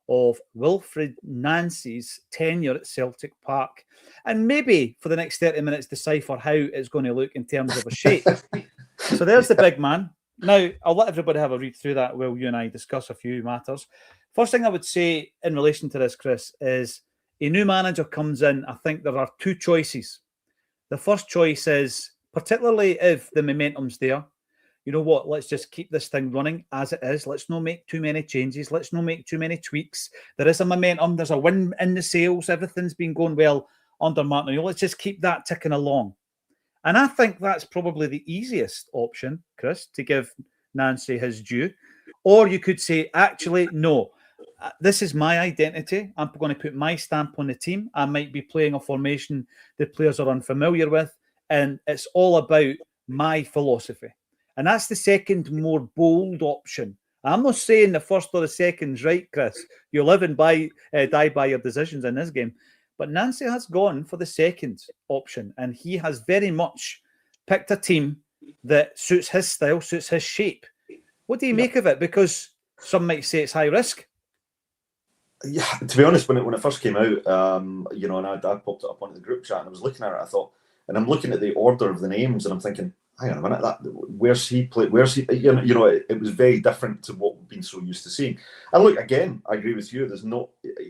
of Wilfred Nancy's tenure at Celtic Park, and maybe for the next 30 minutes decipher how it's going to look in terms of a shape. So there's the big man. Now, I'll let everybody have a read through that while you and I discuss a few matters. First thing I would say in relation to this, Chris, is a new manager comes in. I think there are two choices. The first choice is, particularly if the momentum's there, you know what, let's just keep this thing running as it is. Let's not make too many changes. Let's not make too many tweaks. There is a momentum. There's a win in the sales. Everything's been going well under Martin O'Neill. Let's just keep that ticking along. And I think that's probably the easiest option, Chris, to give Nancy his due. Or you could say, actually, no, this is my identity. I'm going to put my stamp on the team. I might be playing a formation the players are unfamiliar with, and it's all about my philosophy. And that's the second, more bold option. I'm not saying the first or the second's right, Chris. You live and die by your decisions in this game. But Nancy has gone for the second option, and he has very much picked a team that suits his style, suits his shape. What do you make of it? Because some might say it's high risk. Yeah, to be honest, when it first came out, and I popped it up onto the group chat, and I was looking at it, I thought, and I'm looking at the order of the names, and I'm thinking, hang on a minute, where's he played? Where's he? It was very different to what we've been so used to seeing. And look, again, I agree with you. You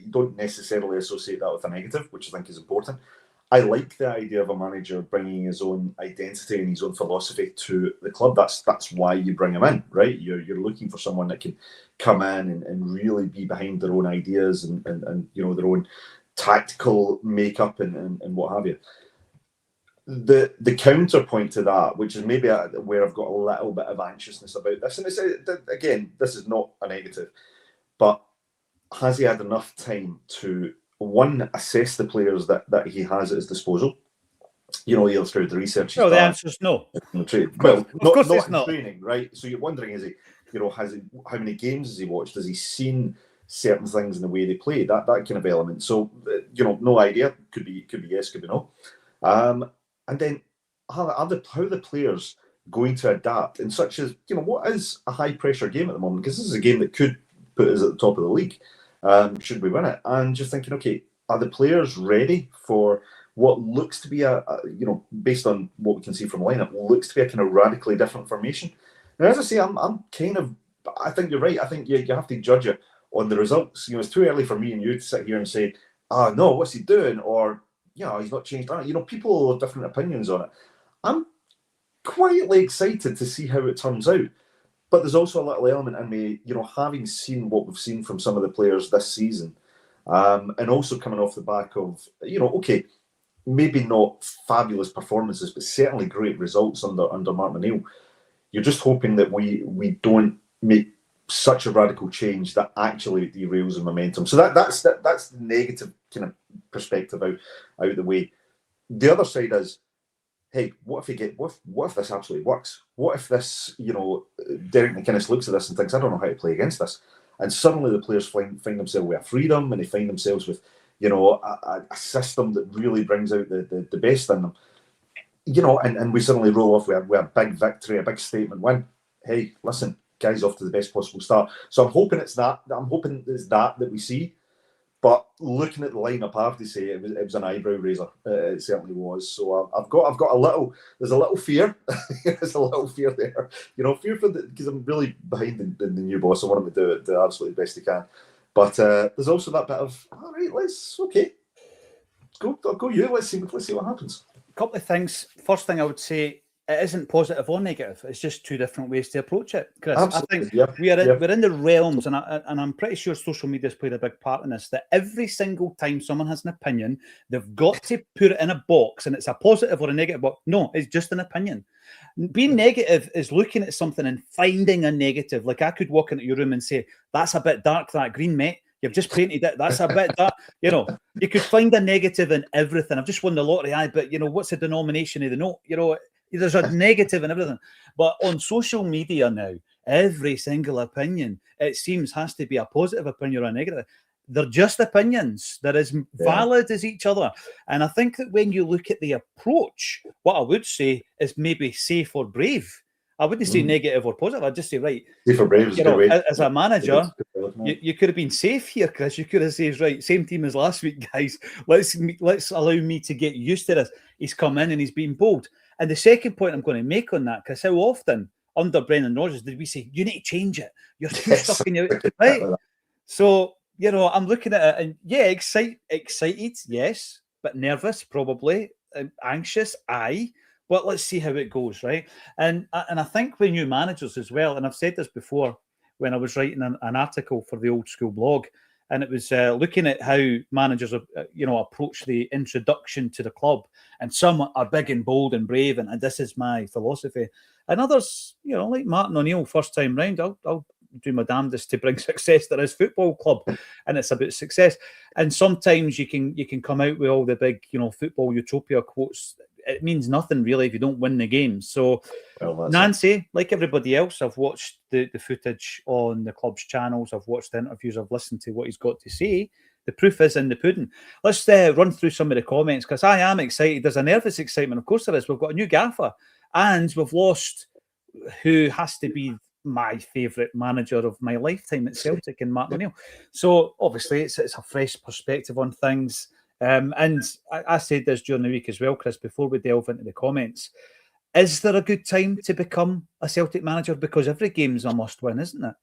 don't necessarily associate that with a negative, which I think is important. I like the idea of a manager bringing his own identity and his own philosophy to the club. That's why you bring him in, right? You're looking for someone that can come in and really be behind their own ideas and their own tactical makeup and what have you. The counterpoint to that, which is maybe where I've got a little bit of anxiousness about this, and again, this is not a negative, but has he had enough time to, one, assess the players that he has at his disposal? Either through the research. Well, the answer is no. Well, of course it's not training, right? So you're wondering, is he, how many games has he watched? Has he seen certain things in the way they play? That kind of element. So no idea. Could be yes, could be no. And then how are the players going to adapt in such as, what is a high pressure game at the moment? Because this is a game that could put us at the top of the league, should we win it. And just thinking, okay, are the players ready for what looks to be based on what we can see from the lineup, looks to be a kind of radically different formation? Now, as I say, I think you're right. I think you have to judge it on the results. It's too early for me and you to sit here and say, no, what's he doing? Or, he's not changed that. People have different opinions on it. I'm quietly excited to see how it turns out. But there's also a little element in me, having seen what we've seen from some of the players this season, and also coming off the back of, okay, maybe not fabulous performances, but certainly great results under Martin O'Neill. You're just hoping that we don't make such a radical change that actually derails the momentum. So that's the negative kind of perspective out the way. The other side is, hey, what if this absolutely works? What if this, Derek McInnes looks at this and thinks, I don't know how to play against this, and suddenly the players find themselves with a freedom, and they find themselves with, a system that really brings out the best in them, and we suddenly roll off with a big victory, a big statement win. Hey, listen, guys, off to the best possible start. So I'm hoping it's that. I'm hoping it's that we see. But looking at the lineup, I have to say it was an eyebrow raiser. It certainly was. So I've got a little. There's a little fear. There's a little fear there. Fear for because I'm really behind the new boss. I want him to do it the absolutely best he can. But there's also that bit of, all right, let's go you. Let's see what happens. A couple of things. First thing I would say, it isn't positive or negative. It's just two different ways to approach it, Chris. Absolutely, I think we're in the realms, and I'm pretty sure social media's played a big part in this, that every single time someone has an opinion, they've got to put it in a box, and it's a positive or a negative box. No, it's just an opinion. Being negative is looking at something and finding a negative. Like, I could walk into your room and say, that's a bit dark, that green, mate. You've just painted it. That's a bit dark. You could find a negative in everything. I've just won the lottery, but what's the denomination of the note? There's a negative in everything. But on social media now, every single opinion, it seems, has to be a positive opinion or a negative. They're just opinions. They're as valid as each other. And I think that when you look at the approach, what I would say is maybe safe or brave. I wouldn't say negative or positive. I'd just say, right, for Braves, as a manager, you could have been safe here, Chris. You could have said, right, same team as last week, guys. Let's allow me to get used to this. He's come in and he's been bold. And the second point I'm going to make on that, Chris, how often under Brendan Rodgers did we say, you need to change it? You're too stuck in your... Right? So, I'm looking at it and, yeah, excited, yes, but nervous, probably. Anxious, aye. But let's see how it goes, right? And I think with new managers as well, and I've said this before when I was writing an article for the Old School blog, and it was looking at how managers, approach the introduction to the club. And some are big and bold and brave, and this is my philosophy. And others, like Martin O'Neill, first time round, I'll do my damnedest to bring success to his football club, and it's about success. And sometimes you can come out with all the big, football utopia quotes. It means nothing really if you don't win the game. So, Nancy, like everybody else, I've watched the footage on the club's channels. I've watched the interviews. I've listened to what he's got to say. The proof is in the pudding. Let's run through some of the comments, because I am excited. There's a nervous excitement. Of course there is. We've got a new gaffer, and we've lost who has to be my favourite manager of my lifetime at Celtic, and Martin O'Neill. So obviously it's a fresh perspective on things. And I said this during the week as well, Chris, before we delve into the comments. Is there a good time to become a Celtic manager? Because every game's a must-win, isn't it?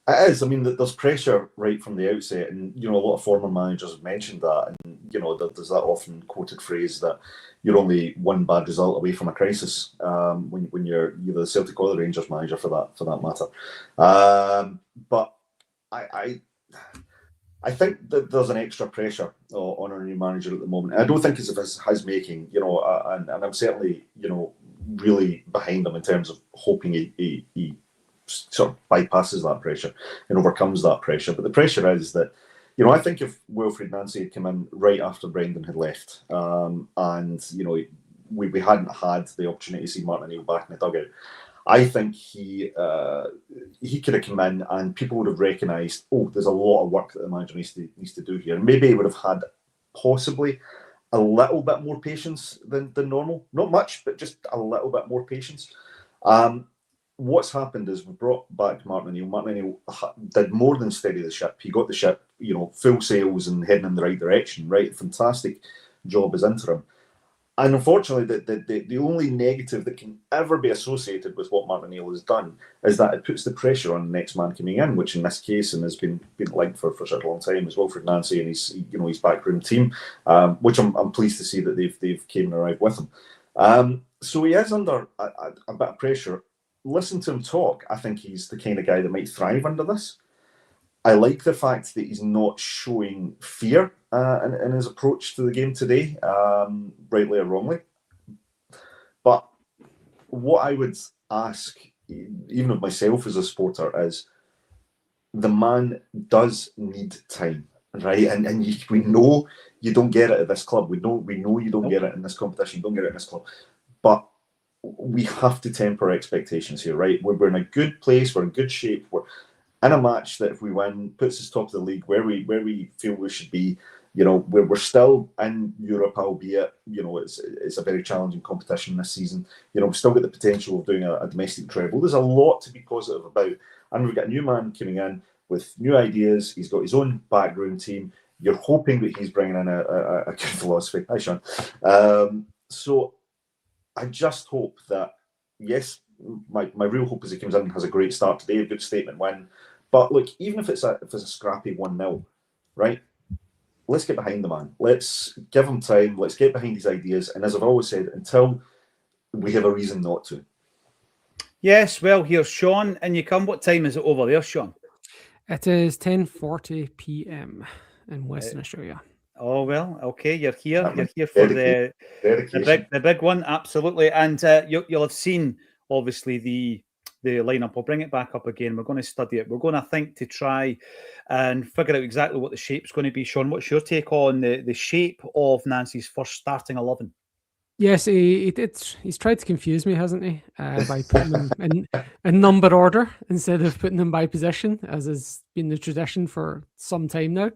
It is. I mean, there's pressure right from the outset, and a lot of former managers have mentioned that, and there's that often quoted phrase that you're only one bad result away from a crisis when you're either the Celtic or the Rangers manager for that matter. But I think that there's an extra pressure on our new manager at the moment. I don't think it's of his making, and I'm certainly really behind him in terms of hoping he sort of bypasses that pressure and overcomes that pressure. But the pressure is that, I think if Wilfried Nancy had come in right after Brendan had left, and we hadn't had the opportunity to see Martin O'Neill back in the dugout, I think he could have come in and people would have recognised, there's a lot of work that the manager needs to do here. And maybe he would have had possibly a little bit more patience than normal. Not much, but just a little bit more patience. What's happened is we brought back Martin O'Neill. Martin O'Neill did more than steady the ship. He got the ship, full sails and heading in the right direction, right? Fantastic job as interim. And unfortunately, the only negative that can ever be associated with what Martin O'Neill has done is that it puts the pressure on the next man coming in, which in this case, and has been linked for such a long time, is Wilfried Nancy and his backroom team, which I'm pleased to see that they've came and arrived with him. So he is under a bit of pressure. Listen to him talk. I think he's the kind of guy that might thrive under this. I like the fact that he's not showing fear in his approach to the game today, rightly or wrongly. But what I would ask, even of myself as a supporter, is the man does need time, right? And we know you don't get it at this club. We know you don't get it in this competition. You don't get it in this club. But we have to temper expectations here, right? We're in a good place. We're in good shape. We're in a match that if we win, puts us top of the league where we feel we should be. We're still in Europe, albeit it's a very challenging competition this season. We've still got the potential of doing a domestic treble. There's a lot to be positive about, and we've got a new man coming in with new ideas. He's got his own backroom team. You're hoping that he's bringing in a good philosophy. Hi, Sean. So I just hope that, yes, my real hope is he comes in and has a great start today, a good statement win. But look, even if it's a scrappy 1-0, right? Let's get behind the man. Let's give him time. Let's get behind his ideas. And as I've always said, until we have a reason not to. Yes, well, here's Sean. And you come, what time is it over there, Sean? It is 10:40 p.m. in Western Australia. Oh, well, okay, you're here. You're here for the big one, absolutely. And you'll have seen, obviously, the lineup. I'll bring it back up again. We're going to study it. We're going to think to try and figure out exactly what the shape's going to be. Sean, what's your take on the shape of Nancy's first starting 11? Yes, he's tried to confuse me, hasn't he? By putting them in number order instead of putting them by position, as has been the tradition for some time now.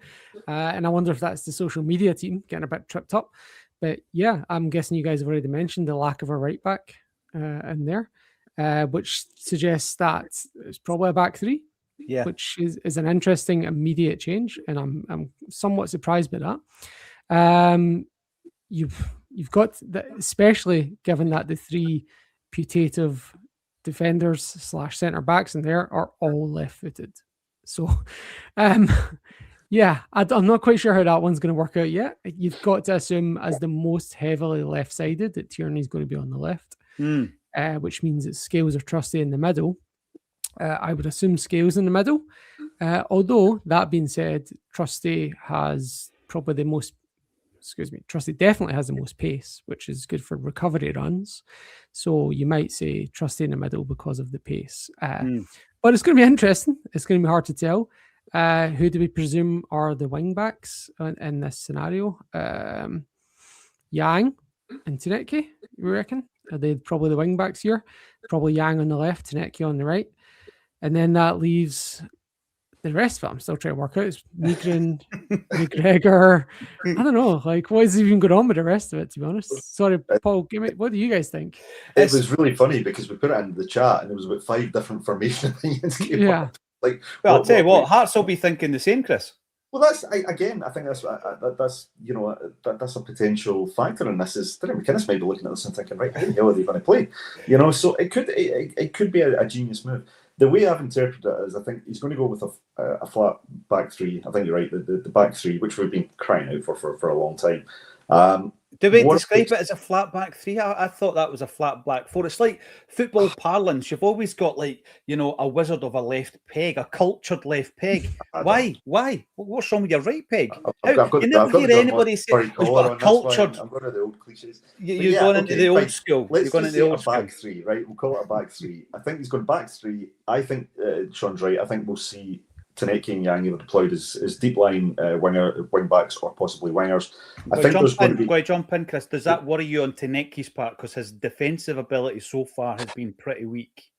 And I wonder if that's the social media team getting a bit tripped up. But yeah, I'm guessing you guys have already mentioned the lack of a right back. in there, which suggests that it's probably a back three. Yeah. Which is an interesting immediate change, and I'm somewhat surprised by that. You've got especially given that the three putative defenders / centre backs in there are all left-footed. So, yeah, I'm not quite sure how that one's going to work out yet. You've got to assume as the most heavily left-sided that Tierney's going to be on the left, which means that Scales or Trusty in the middle. I would assume Scales in the middle. Although, that being said, Trusty has probably the most, Trusty definitely has the most pace, which is good for recovery runs. So you might say Trusty in the middle because of the pace. But it's going to be interesting. It's going to be hard to tell. Who do we presume are the wing backs in this scenario? Yang and Taneke, we reckon? Are they probably the wing backs here? Probably Yang on the left, Taneke on the right. And then that leaves the rest of it. I'm still trying to work out. It's Nygren, McGregor. I don't know. Like, what is even going on with the rest of it, to be honest? Sorry, Paul, what do you guys think? It was really funny because we put it in the chat and there was about 5 different formation opinions. Yeah. Like, well, I'll tell you what, Hearts will be thinking the same, Chris. Well, that's I think that's that's a potential factor in this. Is McInnes might be looking at this and thinking, right, how the hell are they going to play? So it could be a genius move. The way I've interpreted it is, I think he's going to go with a flat back three. I think you're right, the back three, which we've been crying out for a long time. Do we describe it as a flat back three? I thought that was a flat back four. It's like football parlance. You've always got a wizard of a left peg, a cultured left peg. Why? What's wrong with your right peg? You never hear anybody say we've got a cultured. I'm going to the old cliches. You're going into the old school. Let's go into the old back three, right? We'll call it a back three. I think he's going back three. I think Sean's right. I think we'll see Taneke and Yang either deployed as deep line wing backs or possibly wingers. I think there's going to be. Go jump in, Chris. Does that worry you on Taneki's part because his defensive ability so far has been pretty weak?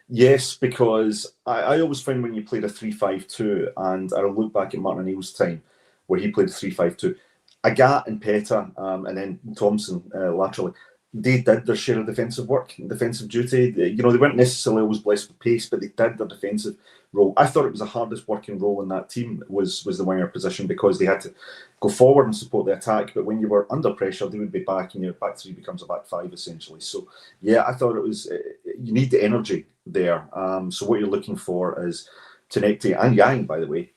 Yes, because I always find when you played a 3-5-2, and I look back at Martin O'Neill's time where he played 3-5-2, Agat and Peta, and then Thompson laterally. They did their share of defensive work, defensive duty. They weren't necessarily always blessed with pace, but they did their defensive role. I thought it was the hardest working role in that team was the winger position because they had to go forward and support the attack. But when you were under pressure, they would be back, and your back three becomes a back five essentially. So yeah, I thought it was you need the energy there. So what you're looking for is Taneke and Yang, by the way,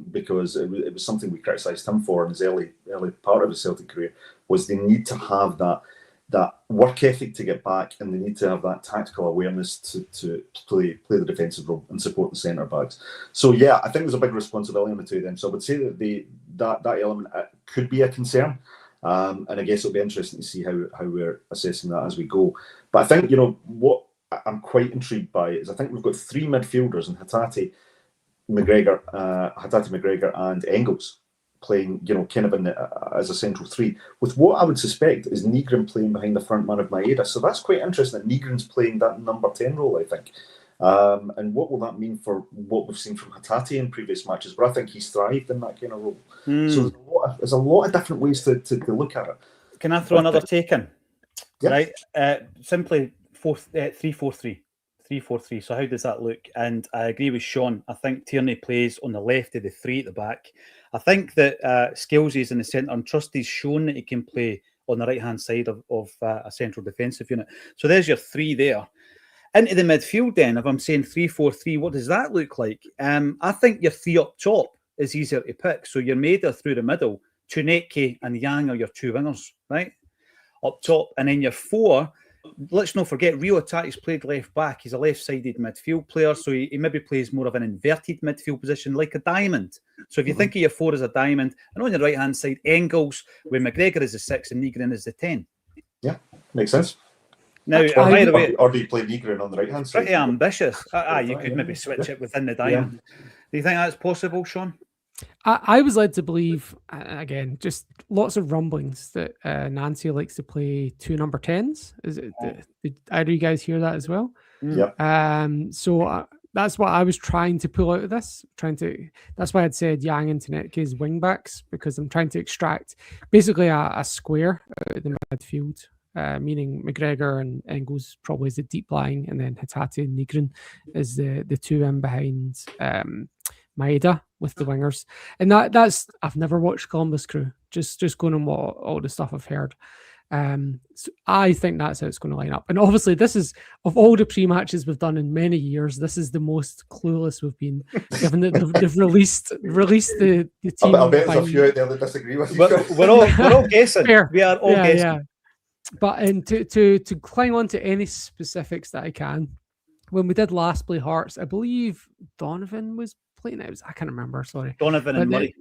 because it was something we criticised him for in his early part of his Celtic career, was they need to have that work ethic to get back, and they need to have that tactical awareness to play the defensive role and support the centre backs. So yeah, I think there's a big responsibility on the two of them. So I would say that that element could be a concern, and I guess it'll be interesting to see how we're assessing that as we go. But I think what I'm quite intrigued by is I think we've got 3 midfielders in Hatate, McGregor, and Engels playing, kind of as a central 3, with what I would suspect is Nygren playing behind the front man of Maeda. So that's quite interesting that Nygren's playing that number 10 role, I think. And what will that mean for what we've seen from Hatate in previous matches, where I think he's thrived in that kind of role. So there's a lot of different ways to look at it. Can I throw another take in? Yeah. Right, simply 3-4-3. 3-4-3. So how does that look? And I agree with Sean. I think Tierney plays on the left of the 3 at the back. I think that Scalesi's in the centre, and Trusty's shown that he can play on the right-hand side of a central defensive unit. So there's your 3 there. Into the midfield then, if I'm saying 3-4-3, what does that look like? I think your 3 up top is easier to pick. So your Maeda through the middle, Taneke and Yang are your 2 wingers, right? Up top. And then your 4, let's not forget, Rio Hatate's played left back. He's a left-sided midfield player, so he maybe plays more of an inverted midfield position, like a diamond. So if you think of your 4 as a diamond, and on your right-hand side, Engels, where McGregor is the 6 and Nygren is the 10. Yeah, makes sense. Now, by the way, or do you play Nygren on the right-hand side? Pretty ambitious. You could maybe switch it within the diamond. Yeah. Do you think that's possible, Sean? I was led to believe, again, just lots of rumblings that Nancy likes to play 2 number 10s. Did either of you guys hear that as well? Yeah. So that's what I was trying to pull out of this. That's why I'd said Yang and Taneke's wing backs, because I'm trying to extract basically a square out of the midfield meaning McGregor and Engels probably is the deep lying, and then Hatate and Nygren is the two in behind Maeda with the wingers. And that's I've never watched Columbus Crew. Just going on what all the stuff I've heard. So I think that's how it's going to line up. And obviously, this is, of all the pre-matches we've done in many years, this is the most clueless we've been, given that they've released the team. I bet there's a few out there that disagree with you. We're all guessing. Fair. We are all guessing. Yeah. But and to cling on to any specifics that I can, when we did last play Hearts, I believe Donovan was playing. I can't remember. Sorry, Donovan and Murray.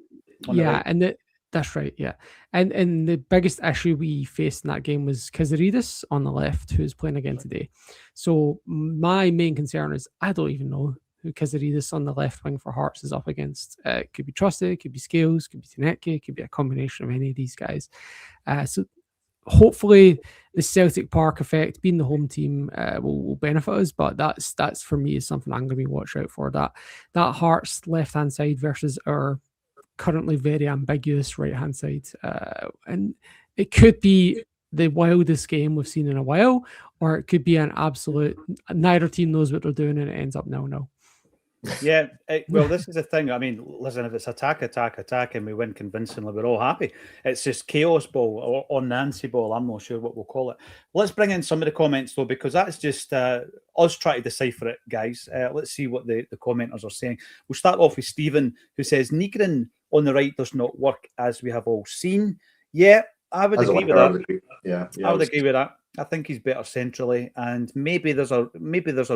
Yeah, and that's right. Yeah, and the biggest issue we faced in that game was Kazaridis on the left, who's playing again today. So my main concern is I don't even know who Kazaridis on the left wing for Hearts is up against. It could be Trusty, it could be Scales, could be Taneke, it could be a combination of any of these guys. So hopefully the Celtic Park effect, being the home team, will benefit us. But that's for me is something I'm going to be watch out for. That Hearts left hand side versus our currently very ambiguous right hand side, and it could be the wildest game we've seen in a while, or it could be an absolute neither team knows what they're doing and it ends up 0-0. Yeah, well, this is the thing. I mean, listen, if it's attack, and we win convincingly, we're all happy. It's just chaos ball or Nancy ball. I'm not sure what we'll call it. Let's bring in some of the comments, though, because that's just us trying to decipher it, guys. Let's see what the commenters are saying. We'll start off with Stephen, who says, Nygren on the right does not work, as we have all seen. Yeah, I would agree with that. I would agree with that. I think he's better centrally, and maybe there's a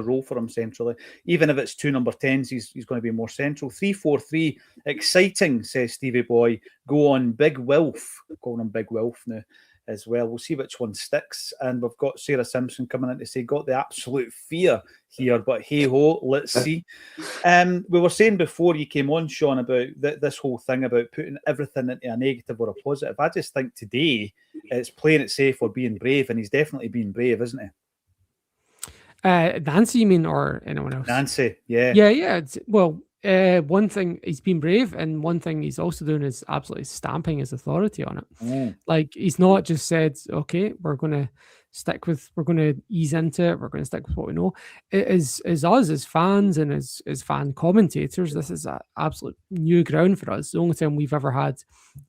role for him centrally. Even if it's two number 10s, he's going to be more central. 3-4-3, exciting, says Stevie Boy. Go on, Big Wilf. Calling him Big Wilf now as well. We'll see which one sticks. And we've got Sarah Simpson coming in to say, got the absolute fear here, but hey ho, let's see. We were saying before you came on, Sean, about this whole thing about putting everything into a negative or a positive. I just think today it's playing it safe or being brave, and he's definitely being brave, isn't he? Nancy, you mean, or anyone else? Nancy, yeah. Well, one thing he's been brave, and one thing he's also doing is absolutely stamping his authority on it. Like, he's not just said, okay, we're going to ease into it, we're going to stick with what we know. It is us as fans and as fan commentators, this is an absolute new ground for us. The only time we've ever had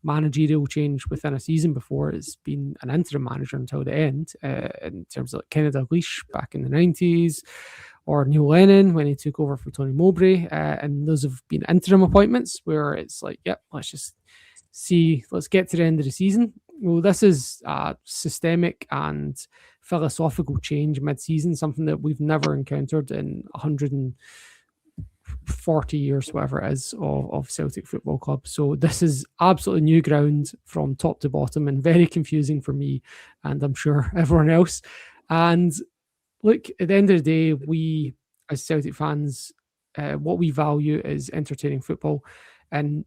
managerial change within a season before has been an interim manager until the end, in terms of like Kenny Dalglish back in the 90s, or Neil Lennon when he took over for Tony Mowbray, and those have been interim appointments where it's like, yep, let's get to the end of the season. Well, this is a systemic and philosophical change mid-season, something that we've never encountered in 140 years, whatever it is, of Celtic Football Club. So this is absolutely new ground from top to bottom, and very confusing for me, and I'm sure everyone else. And look, at the end of the day, we as Celtic fans, what we value is entertaining football, and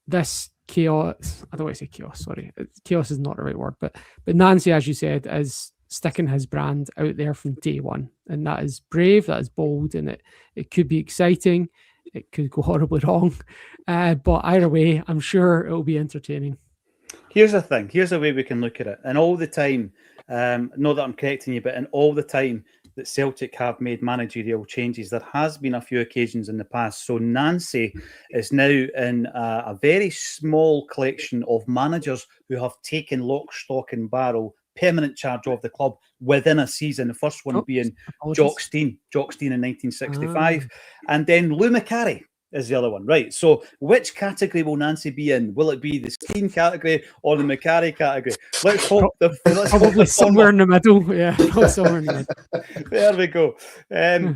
this chaos, I don't want to say chaos, sorry, chaos is not the right word, but Nancy, as you said, is sticking his brand out there from day one, and that is brave, that is bold, and it could be exciting, it could go horribly wrong, but either way, I'm sure it'll be entertaining. Here's the thing, here's the way we can look at it, and all the time, not that I'm correcting you, but in all the time that Celtic have made managerial changes, there has been a few occasions in the past. So Nancy is now in a very small collection of managers who have taken lock, stock and barrel permanent charge of the club within a season. The first one being Jock Stein in 1965, and then Lou Macari is the other one, right? So which category will Nancy be in? Will it be the Stein category or the Macari category? Let's hope probably somewhere in the middle. Yeah, somewhere in the middle. There we go.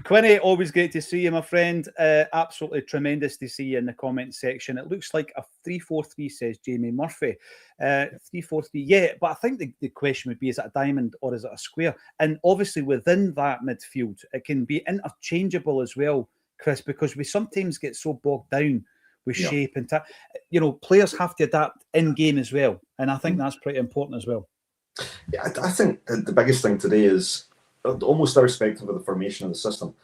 Quinny, always great to see you, my friend. Absolutely tremendous to see you in the comment section. It looks like a 3-4-3, says Jamie Murphy. 3-4-3, yeah, but I think the question would be, is it a diamond or is it a square? And obviously within that midfield, it can be interchangeable as well, Chris, because we sometimes get so bogged down with shape and players have to adapt in game as well, and I think that's pretty important as well. Yeah, I think the biggest thing today is, almost irrespective of the formation of the system,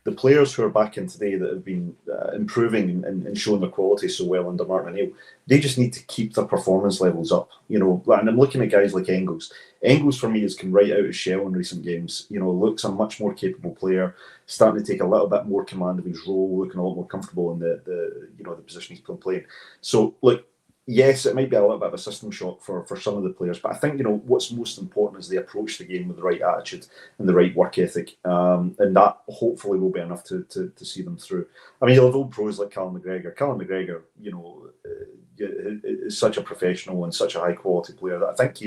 the players who are back in today that have been improving and showing their quality so well under Martin O'Neill, they just need to keep their performance levels up. And I'm looking at guys like Engels. Engels, for me, has come right out of his shell in recent games. Looks a much more capable player, starting to take a little bit more command of his role, looking a lot more comfortable in the position he's been playing. So, look, yes, it might be a little bit of a system shock for some of the players, but I think what's most important is they approach the game with the right attitude and the right work ethic, and that hopefully will be enough to see them through. I mean, you'll have old pros like Callum McGregor. Callum McGregor, is such a professional and such a high quality player that I think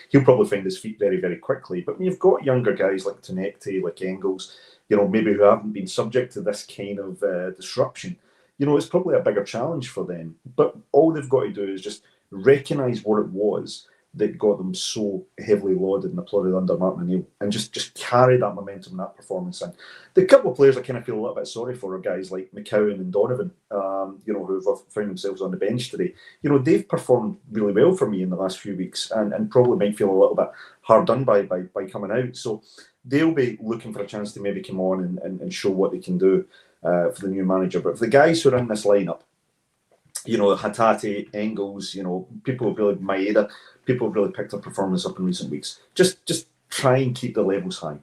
he'll probably find his feet very, very quickly. But when you've got younger guys like Tonekte, like Engels, maybe who haven't been subject to this kind of disruption, it's probably a bigger challenge for them. But all they've got to do is just recognise what it was that got them so heavily lauded and applauded under Martin O'Neill, and just carry that momentum and that performance in. The couple of players I kind of feel a little bit sorry for are guys like McCowan and Donovan, who have found themselves on the bench today. They've performed really well for me in the last few weeks, and probably might feel a little bit hard done by coming out. So they'll be looking for a chance to maybe come on and show what they can do for the new manager. But for the guys who are in this lineup, Hatate, Engels, people have really, Maeda, people have really picked their performance up in recent weeks. Just try and keep the levels high.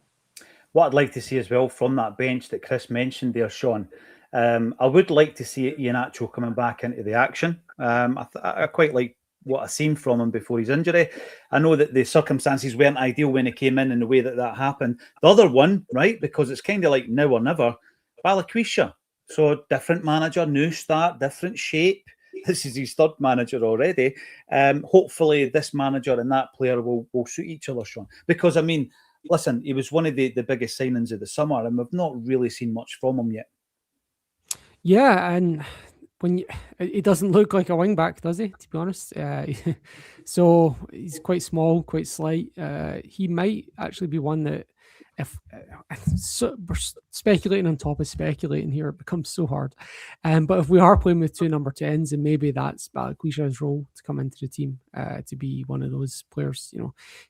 What I'd like to see as well from that bench that Chris mentioned there, Sean, I would like to see Iheanacho coming back into the action. I quite like what I've seen from him before his injury. I know that the circumstances weren't ideal when he came in the way that happened. The other one, right, because it's kind of like now or never, Balikwisha. So different manager, new start, different shape. This is his third manager already. Hopefully this manager and that player will suit each other, Sean. Because, I mean, listen, he was one of the biggest signings of the summer, and we've not really seen much from him yet. Yeah, and he doesn't look like a wing back, does he? To be honest, so he's quite small, quite slight. He might actually be one that, if we're speculating on top of speculating here, it becomes so hard. But if we are playing with two number 10s, and maybe that's Balikwisha's role to come into the team, to be one of those players,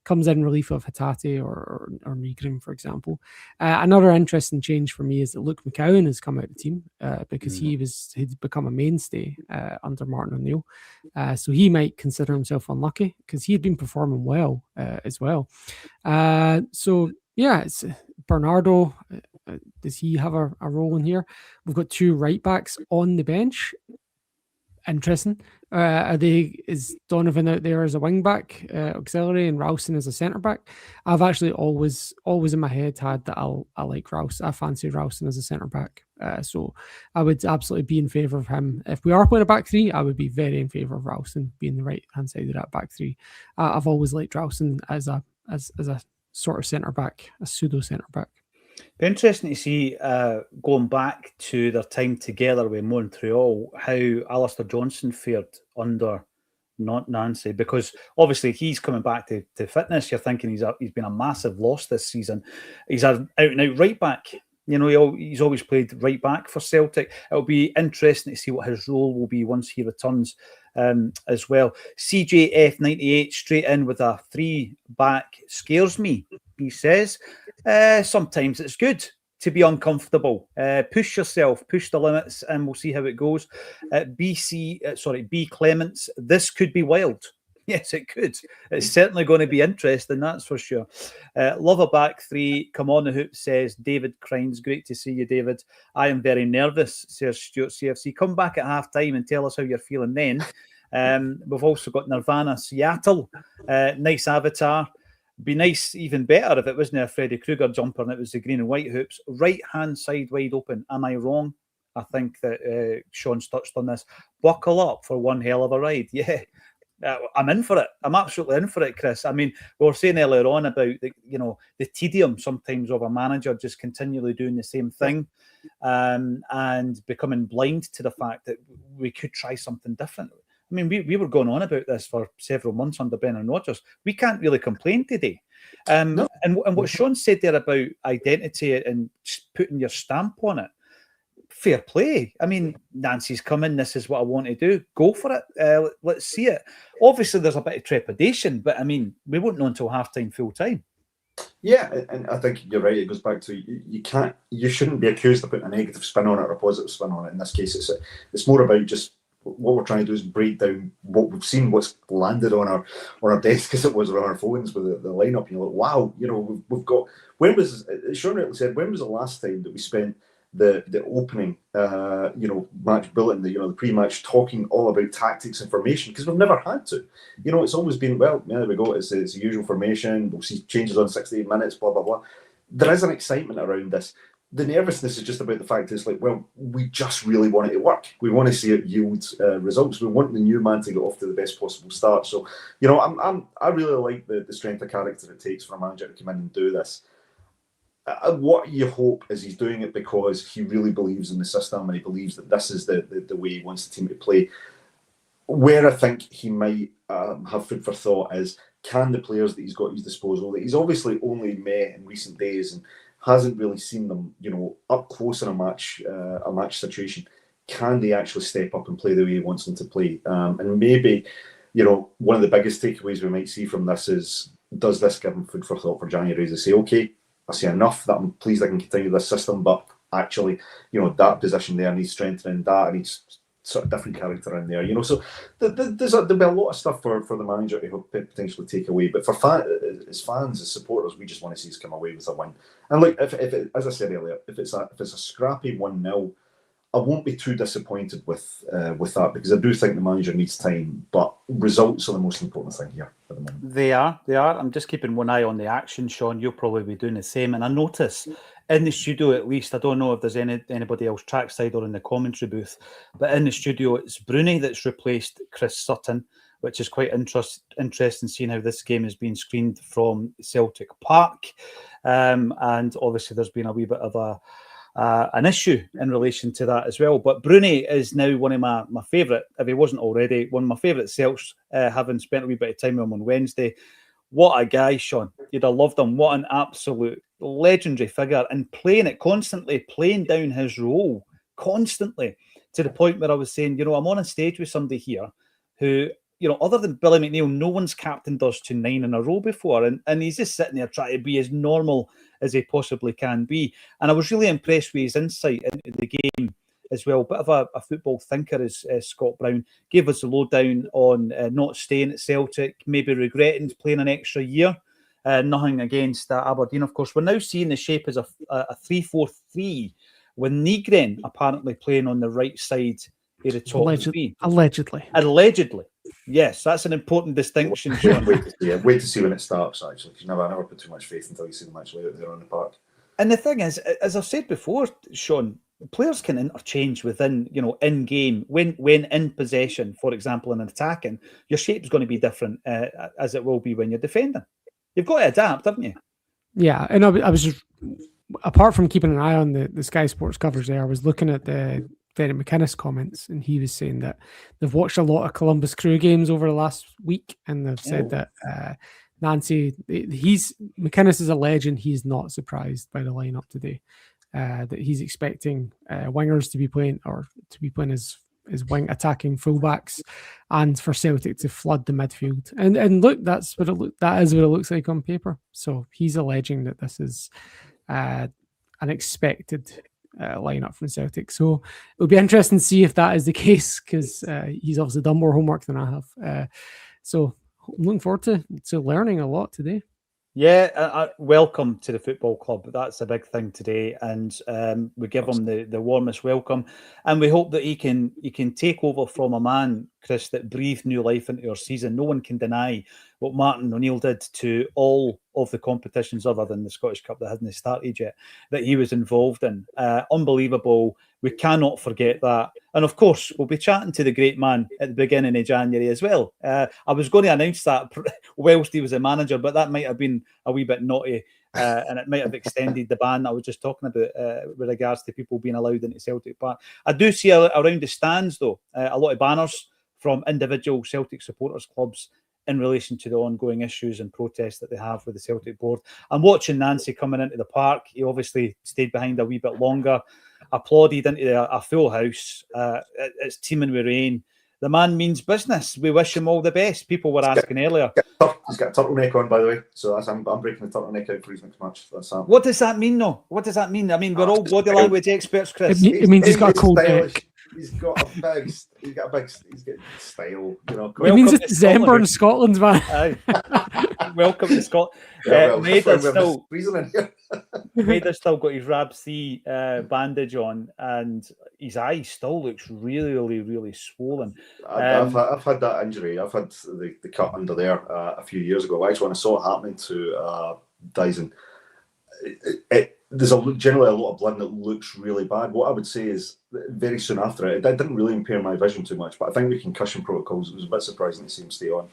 comes in relief of Hatate or Nygren, for example. Another interesting change for me is that Luke McCowan has come out of the team because he'd become a mainstay under Martin O'Neill. So he might consider himself unlucky because he had been performing well as well. So yeah, it's Bernardo. Does he have a role in here? We've got two right backs on the bench. Interesting. Is Donovan out there as a wing back auxiliary and Ralston as a centre back? I've actually always in my head had that I like Ralston. I fancy Ralston as a centre back. So I would absolutely be in favour of him. If we are playing a back three, I would be very in favour of Ralston being the right hand side of that back three. I've always liked Ralston as a sort of centre back, a pseudo centre back. Be interesting to see going back to their time together with Montreal, how Alistair Johnson fared under Nancy, because obviously he's coming back to fitness. You're thinking he's been a massive loss this season. He's an out and out right back. He's always played right back for Celtic. It'll be interesting to see what his role will be once he returns as well. CJF98 straight in with a 3-back scares me, he says. Sometimes it's good to be uncomfortable. Push yourself, push the limits, and we'll see how it goes. B. Clements, this could be wild. Yes, it could. It's certainly going to be interesting, that's for sure. Love a back three. Come on the hoop, says David Crines. Great to see you, David. I am very nervous, says Stuart CFC. Come back at half time and tell us how you're feeling then. We've also got Nirvana Seattle. Nice avatar. Be nice, even better, if it wasn't a Freddy Krueger jumper and it was the green and white hoops. Right hand side wide open. Am I wrong? I think that Sean's touched on this. Buckle up for one hell of a ride. Yeah. I'm in for it. I'm absolutely in for it, Chris. I mean, we were saying earlier on about the tedium sometimes of a manager just continually doing the same thing, and becoming blind to the fact that we could try something different. I mean, we were going on about this for several months under Brendan Rodgers. We can't really complain today. No. And what Sean said there about identity and putting your stamp on it, fair play. I mean, Nancy's coming. This is what I want to do. Go for it. Let's see it. Obviously, there's a bit of trepidation, but I mean, we won't know until halftime, full time. Yeah, and I think you're right. It goes back to you shouldn't be accused of putting a negative spin on it or a positive spin on it. In this case, it's more about just what we're trying to do is break down what we've seen, what's landed on our desk, as it was on our phones with the lineup. And you're like, wow, we've got. When was Sean rightly said? When was the last time that we spent the opening, match bulletin, the pre-match talking all about tactics and formation? Because we've never had to. It's always been, well, there we go. It's the usual formation. We'll see changes on 68 minutes. Blah blah blah. There is an excitement around this. The nervousness is just about the fact that it's like, well, we just really want it to work. We want to see it yield results. We want the new man to get off to the best possible start. So, I really like the strength of character it takes for a manager to come in and do this. What you hope is he's doing it because he really believes in the system and he believes that this is the way he wants the team to play. Where I think he might have food for thought is, can the players that he's got at his disposal, that he's obviously only met in recent days and hasn't really seen them, up close in a match situation, can they actually step up and play the way he wants them to play? And maybe, one of the biggest takeaways we might see from this is, does this give him food for thought for January? They say, okay, I see enough that I'm pleased I can continue this system, but actually, that position there needs strengthening, that needs sort of different character in there, So there'll be a lot of stuff for the manager to potentially take away. But for as fans, as supporters, we just want to see us come away with a win. And look, if as I said earlier, if it's a scrappy 1-0, I won't be too disappointed with that, because I do think the manager needs time. But results are the most important thing here at the moment. They are. I'm just keeping one eye on the action, Sean. You'll probably be doing the same. And I notice in the studio, at least, I don't know if there's anybody else trackside or in the commentary booth, but in the studio, it's Bruni that's replaced Chris Sutton, which is quite interesting seeing how this game is being screened from Celtic Park. And obviously there's been a wee bit of an issue in relation to that as well. But Bruni is now one of my favourite, if he wasn't already, one of my favourite Celts, having spent a wee bit of time with him on Wednesday. What a guy, Sean. You'd have loved him. What an absolute legendary figure, and playing it constantly, playing down his role constantly, to the point where I was saying, I'm on a stage with somebody here who, other than Billy McNeil, no one's captained us to 9 in a row before. And he's just sitting there trying to be as normal as he possibly can be. And I was really impressed with his insight into the game as well. Bit of a football thinker is Scott Brown. Gave us the lowdown on not staying at Celtic, maybe regretting playing an extra year. Nothing against Aberdeen, of course. We're now seeing the shape as a 3-4-3, with Nygren apparently playing on the right side of the top three. Allegedly. Yes, that's an important distinction, Sean. Wait to see when it starts, actually, because I never put too much faith until you see them actually out there on the park. And the thing is, as I've said before, Sean, players can interchange within, in game, when in possession, for example, in attacking, your shape is going to be different as it will be when you're defending. You've got to adapt, haven't you? Yeah, and I was just, apart from keeping an eye on the Sky Sports coverage there, I was looking at the Derek McInnes comments, and he was saying that they've watched a lot of Columbus Crew games over the last week, and they've said that McInnes is a legend. He's not surprised by the lineup today. That he's expecting wingers to be playing as wing attacking fullbacks, and for Celtic to flood the midfield. And look, that is what it looks like on paper. So he's alleging that this is an expected lineup from Celtic. So it'll be interesting to see if that is the case, because he's obviously done more homework than I have. So I'm looking forward to learning a lot today. Yeah, welcome to the football club. That's a big thing today, and we give him the warmest welcome, and we hope that he can take over from a man, Chris, that breathed new life into our season. No one can deny what Martin O'Neill did to all of the competitions other than the Scottish Cup that hasn't started yet, that he was involved in. Unbelievable. We cannot forget that. And of course, we'll be chatting to the great man at the beginning of January as well. I was going to announce that whilst he was a manager, but that might have been a wee bit naughty, and it might have extended the ban I was just talking about with regards to people being allowed into Celtic Park. I do see around the stands, though, a lot of banners from individual Celtic supporters clubs in relation to the ongoing issues and protests that they have with the Celtic board. I'm watching Nancy coming into the park. He obviously stayed behind a wee bit longer, applauded into a full house. It's teeming with rain. The man means business. We wish him all the best. People were asking earlier. He's got a turtleneck on, by the way. So I'm breaking the turtleneck out for his next match. That's What does that mean, though? What does that mean? I mean, we're all body language experts, Chris. It means he's got a cold neck. He's got style. You know, It means it's December in Scotland, man. Welcome to Scotland. Mader's still got his Rab C bandage on, and his eye still looks really, really, really swollen. I've had that injury. I've had the cut under there a few years ago. Actually, when I saw it happening to Dyson, there's generally a lot of blood and it looks really bad. What I would say is very soon after it didn't really impair my vision too much, but I think with concussion protocols, it was a bit surprising to see him stay on.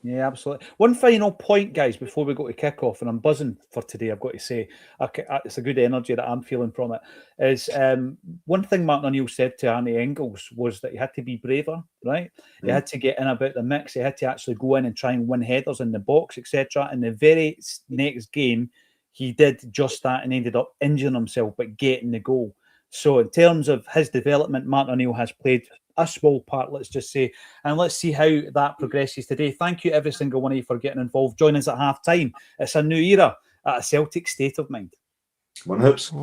Yeah, absolutely. One final point, guys, before we go to kickoff, and I'm buzzing for today, I've got to say, it's a good energy that I'm feeling from it, is one thing Martin O'Neill said to Arnie Engels was that he had to be braver, right? He had to get in about the mix. He had to actually go in and try and win headers in the box, etc. And the very next game, he did just that and ended up injuring himself, but getting the goal. So in terms of his development, Martin O'Neill has played a small part, let's just say, and let's see how that progresses today. Thank you, every single one of you, for getting involved. Join us at half time. It's a new era at a Celtic State of Mind. One hoops.